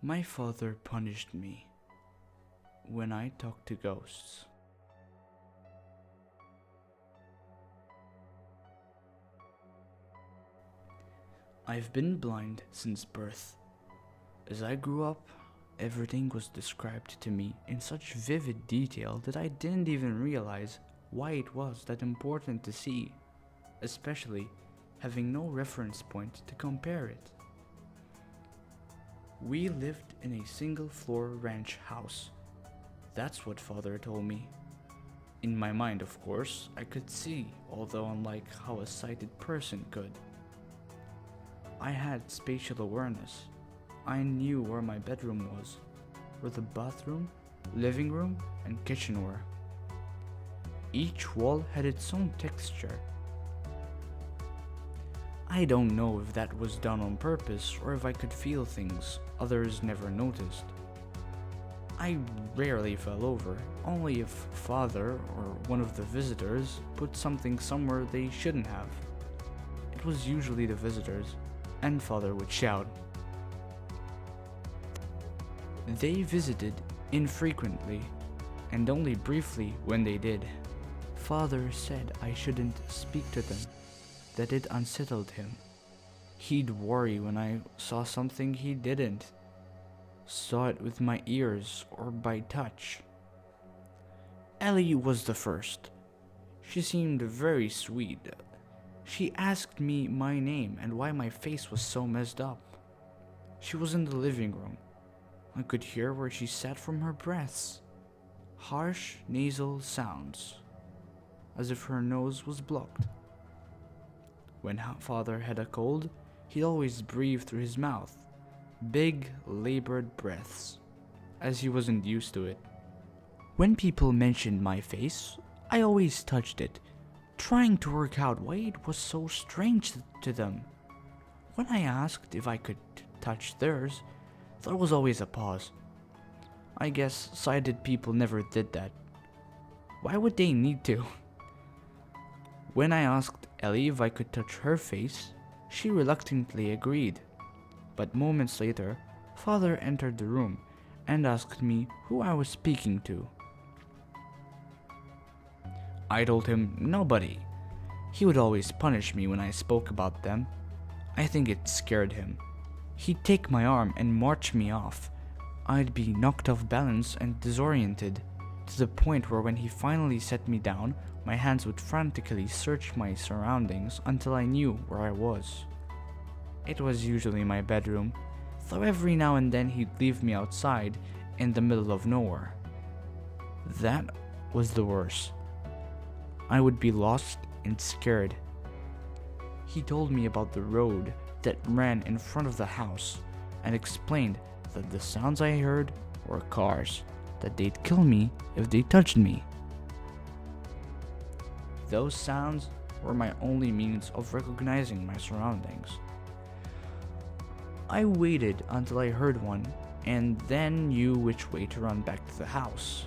My father punished me when I talked to ghosts. I've been blind since birth. As I grew up, everything was described to me in such vivid detail that I didn't even realize why it was that important to see, especially having no reference point to compare it. We lived in a single-floor ranch house. That's what father told me. In my mind, of course, I could see, although unlike how a sighted person could. I had spatial awareness. I knew where my bedroom was, where the bathroom, living room, and kitchen were. Each wall had its own texture. I don't know if that was done on purpose or if I could feel things others never noticed. I rarely fell over, only if father or one of the visitors put something somewhere they shouldn't have. It was usually the visitors, and father would shout. They visited infrequently, and only briefly when they did. Father said I shouldn't speak to them, that it unsettled him. He'd worry when I saw something he didn't. Saw it with my ears or by touch. Ellie was the first. She seemed very sweet. She asked me my name and why my face was so messed up. She was in the living room. I could hear where she sat from her breaths. Harsh nasal sounds, as if her nose was blocked. When father had a cold, he'd always breathe through his mouth, big, labored breaths, as he wasn't used to it. When people mentioned my face, I always touched it, trying to work out why it was so strange to them. When I asked if I could touch theirs, there was always a pause. I guess sighted people never did that. Why would they need to? When I asked Ellie if I could touch her face, she reluctantly agreed. But moments later, father entered the room and asked me who I was speaking to. I told him nobody. He would always punish me when I spoke about them. I think it scared him. He'd take my arm and march me off. I'd be knocked off balance and disoriented, to the point where when he finally set me down, my hands would frantically search my surroundings until I knew where I was. It was usually my bedroom, though every now and then he'd leave me outside in the middle of nowhere. That was the worst. I would be lost and scared. He told me about the road that ran in front of the house and explained that the sounds I heard were cars, that they'd kill me if they touched me. Those sounds were my only means of recognizing my surroundings. I waited until I heard one and then knew which way to run back to the house.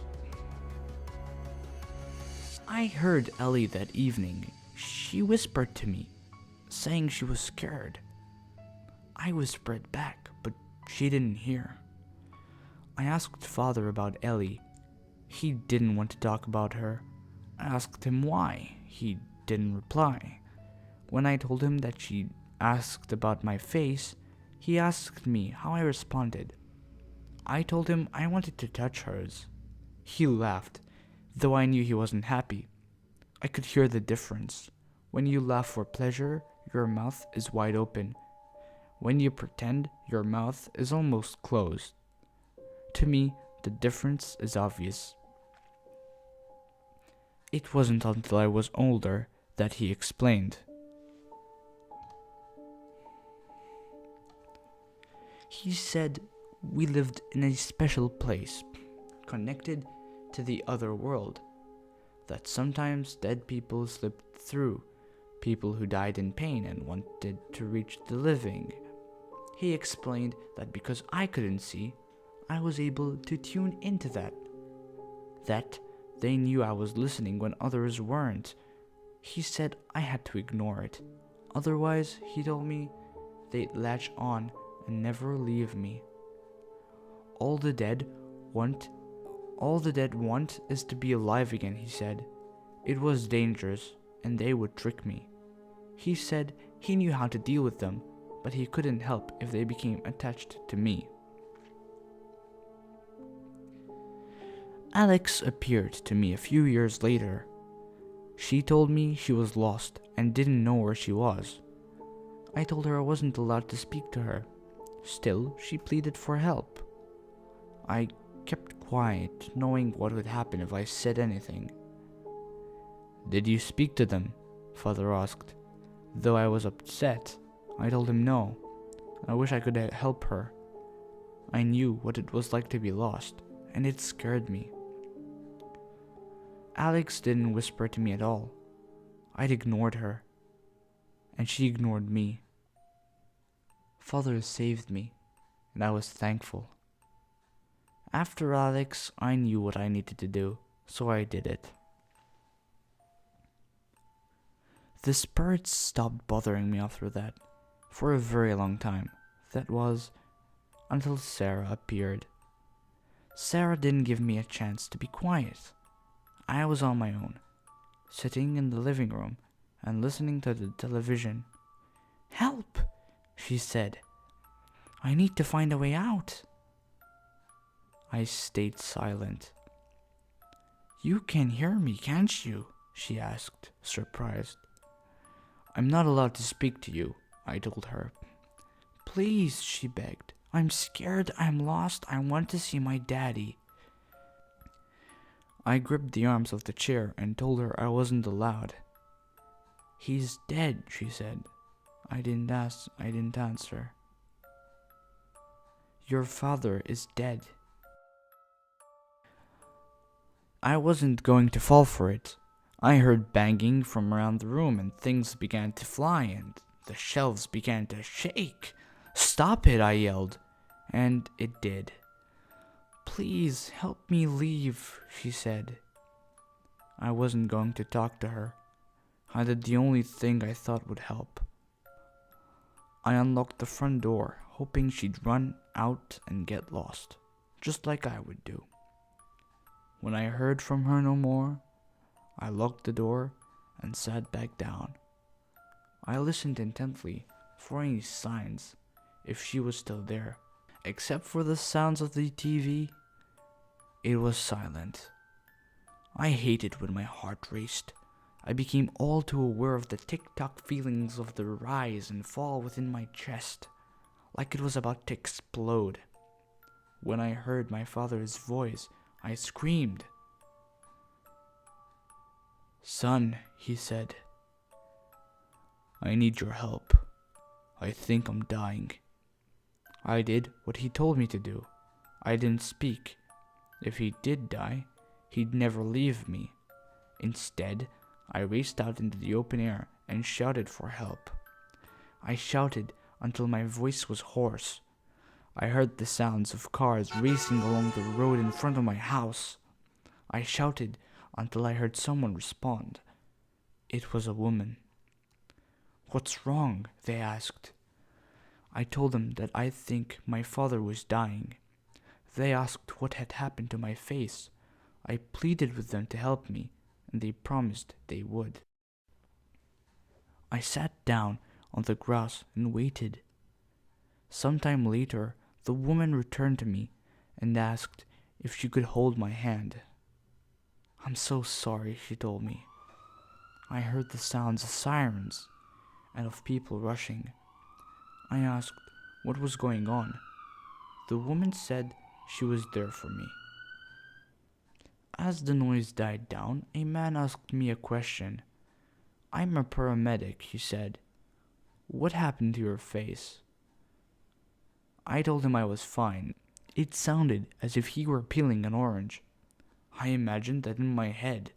I heard Ellie that evening. She whispered to me, saying she was scared. I whispered back, but she didn't hear. I asked father about Ellie. He didn't want to talk about her. I asked him why. He didn't reply. When I told him that she asked about my face, he asked me how I responded. I told him I wanted to touch hers. He laughed, though I knew he wasn't happy. I could hear the difference. When you laugh for pleasure, your mouth is wide open. When you pretend, your mouth is almost closed. To me, the difference is obvious. It wasn't until I was older that he explained. He said we lived in a special place, connected to the other world, that sometimes dead people slipped through, people who died in pain and wanted to reach the living. He explained that because I couldn't see, I was able to tune into that they knew I was listening when others weren't. He said I had to ignore it. Otherwise, he told me, they'd latch on and never leave me. All the dead want is to be alive again, he said. It was dangerous, and they would trick me. He said he knew how to deal with them, but he couldn't help if they became attached to me. Alex appeared to me a few years later. She told me she was lost and didn't know where she was. I told her I wasn't allowed to speak to her. Still, she pleaded for help. I kept quiet, knowing what would happen if I said anything. "Did you speak to them?" Father asked. Though I was upset, I told him no. I wish I could help her. I knew what it was like to be lost, and it scared me. Alex didn't whisper to me at all. I'd ignored her, and she ignored me. Father saved me, and I was thankful. After Alex, I knew what I needed to do, so I did it. The spirits stopped bothering me after that, for a very long time. That was until Sarah appeared. Sarah didn't give me a chance to be quiet. I was on my own, sitting in the living room and listening to the television. "Help," she said. "I need to find a way out." I stayed silent. "You can hear me, can't you?" she asked, surprised. "I'm not allowed to speak to you," I told her. "Please," she begged. "I'm scared, I'm lost, I want to see my daddy." I gripped the arms of the chair and told her I wasn't allowed. "He's dead," she said. I didn't answer. "Your father is dead." I wasn't going to fall for it. I heard banging from around the room and things began to fly and the shelves began to shake. "Stop it," I yelled, and it did. "Please help me leave," she said. I wasn't going to talk to her. I did the only thing I thought would help. I unlocked the front door, hoping she'd run out and get lost, just like I would do. When I heard from her no more, I locked the door and sat back down. I listened intently for any signs, if she was still there. Except for the sounds of the TV, it was silent. I hated when my heart raced. I became all too aware of the tick-tock feelings of the rise and fall within my chest, like it was about to explode. When I heard my father's voice, I screamed. "Son," he said, "I need your help. I think I'm dying." I did what he told me to do. I didn't speak. If he did die, he'd never leave me. Instead, I raced out into the open air and shouted for help. I shouted until my voice was hoarse. I heard the sounds of cars racing along the road in front of my house. I shouted until I heard someone respond. It was a woman. "What's wrong?" they asked. I told them that I think my father was dying. They asked what had happened to my face. I pleaded with them to help me, and they promised they would. I sat down on the grass and waited. Sometime later, the woman returned to me and asked if she could hold my hand. "I'm so sorry," she told me. I heard the sounds of sirens and of people rushing. I asked what was going on. The woman said she was there for me. As the noise died down, a man asked me a question. "I'm a paramedic," he said. "What happened to your face?" I told him I was fine. It sounded as if he were peeling an orange. I imagined that in my head,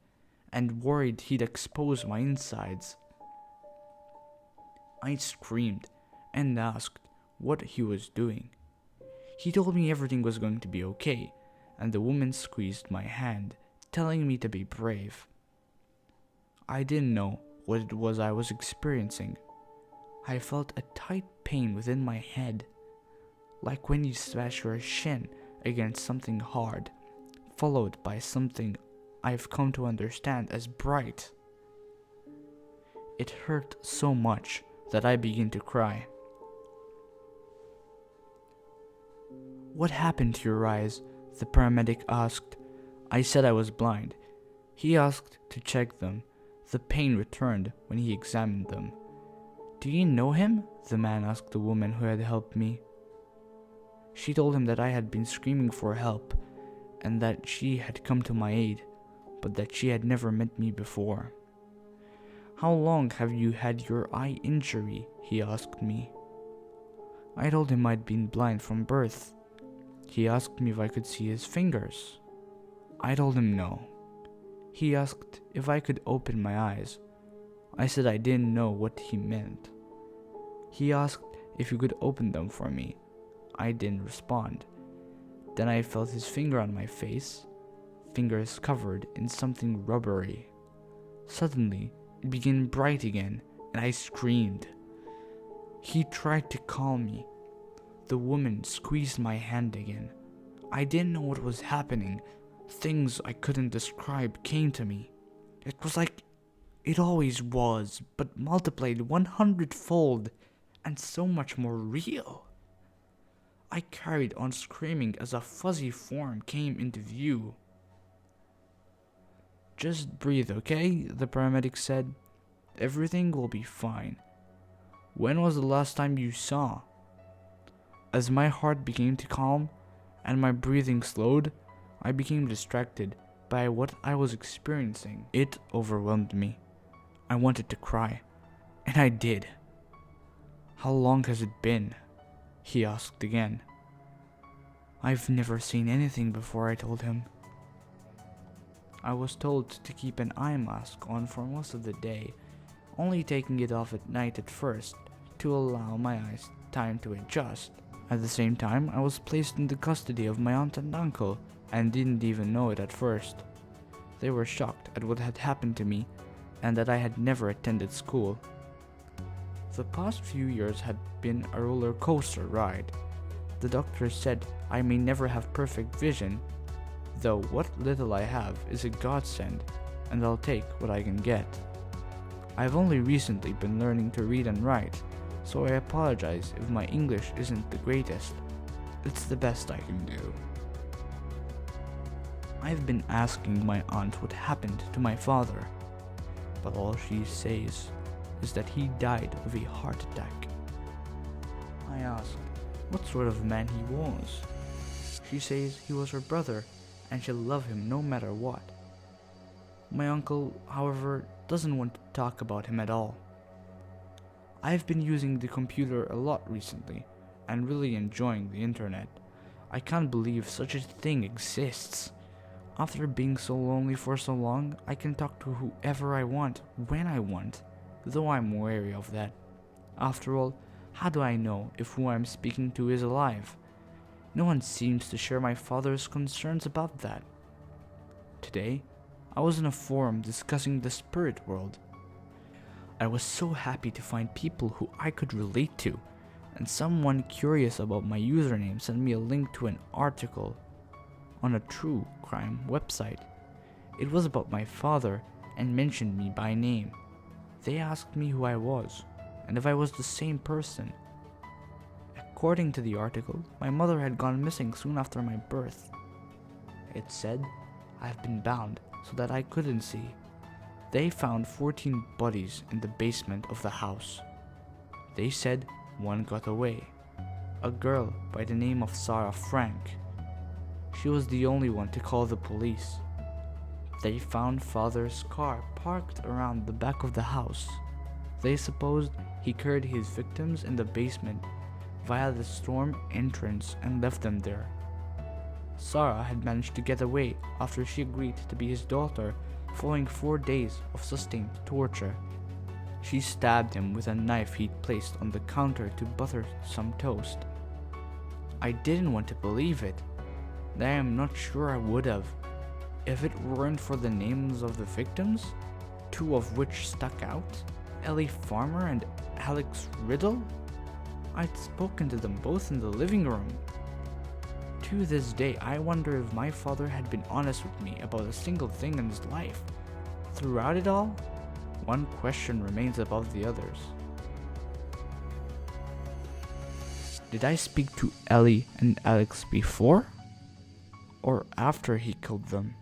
and worried he'd expose my insides. I screamed and asked what he was doing. He told me everything was going to be okay, and the woman squeezed my hand, telling me to be brave. I didn't know what it was I was experiencing. I felt a tight pain within my head, like when you smash your shin against something hard, followed by something I've come to understand as bright. It hurt so much that I began to cry. "What happened to your eyes?" the paramedic asked. I said I was blind. He asked to check them. The pain returned when he examined them. "Do you know him?" the man asked the woman who had helped me. She told him that I had been screaming for help and that she had come to my aid, but that she had never met me before. "How long have you had your eye injury?" he asked me. I told him I'd been blind from birth. He asked me if I could see his fingers. I told him no. He asked if I could open my eyes. I said I didn't know what he meant. He asked if he could open them for me. I didn't respond. Then I felt his finger on my face, fingers covered in something rubbery. Suddenly, it became bright again, and I screamed. He tried to calm me. The woman squeezed my hand again. I didn't know what was happening. Things I couldn't describe came to me. It was like it always was, but multiplied 100-fold, and so much more real. I carried on screaming as a fuzzy form came into view. "Just breathe, okay?" the paramedic said. "Everything will be fine." "When was the last time you saw?" As my heart began to calm and my breathing slowed, I became distracted by what I was experiencing. It overwhelmed me. I wanted to cry, and I did. "How long has it been?" he asked again. "I've never seen anything before," I told him. I was told to keep an eye mask on for most of the day, only taking it off at night at first to allow my eyes time to adjust. At the same time, I was placed in the custody of my aunt and uncle and didn't even know it at first. They were shocked at what had happened to me and that I had never attended school. The past few years had been a roller coaster ride. The doctor said I may never have perfect vision, though what little I have is a godsend, and I'll take what I can get. I've only recently been learning to read and write, so I apologize if my English isn't the greatest. It's the best I can do. I've been asking my aunt what happened to my father, but all she says is that he died of a heart attack. I asked what sort of man he was. She says he was her brother and she'll love him no matter what. My uncle, however, doesn't want to talk about him at all. I've been using the computer a lot recently and really enjoying the internet. I can't believe such a thing exists. After being so lonely for so long, I can talk to whoever I want, when I want, though I'm wary of that. After all, how do I know if who I'm speaking to is alive? No one seems to share my father's concerns about that. Today, I was in a forum discussing the spirit world. I was so happy to find people who I could relate to, and someone curious about my username sent me a link to an article on a true crime website. It was about my father and mentioned me by name. They asked me who I was and if I was the same person. According to the article, my mother had gone missing soon after my birth. It said I've been bound so that I couldn't see. They found 14 bodies in the basement of the house. They said one got away, a girl by the name of Sarah Frank. She was the only one to call the police. They found father's car parked around the back of the house. They supposed he carried his victims in the basement via the storm entrance and left them there. Sarah had managed to get away after she agreed to be his daughter following 4 days of sustained torture. She stabbed him with a knife he'd placed on the counter to butter some toast. I didn't want to believe it. I am not sure I would have, if it weren't for the names of the victims, 2 of which stuck out, Ellie Farmer and Alex Riddle. I'd spoken to them both in the living room. To this day, I wonder if my father had been honest with me about a single thing in his life. Throughout it all, one question remains above the others. Did I speak to Ellie and Alex before or after he killed them?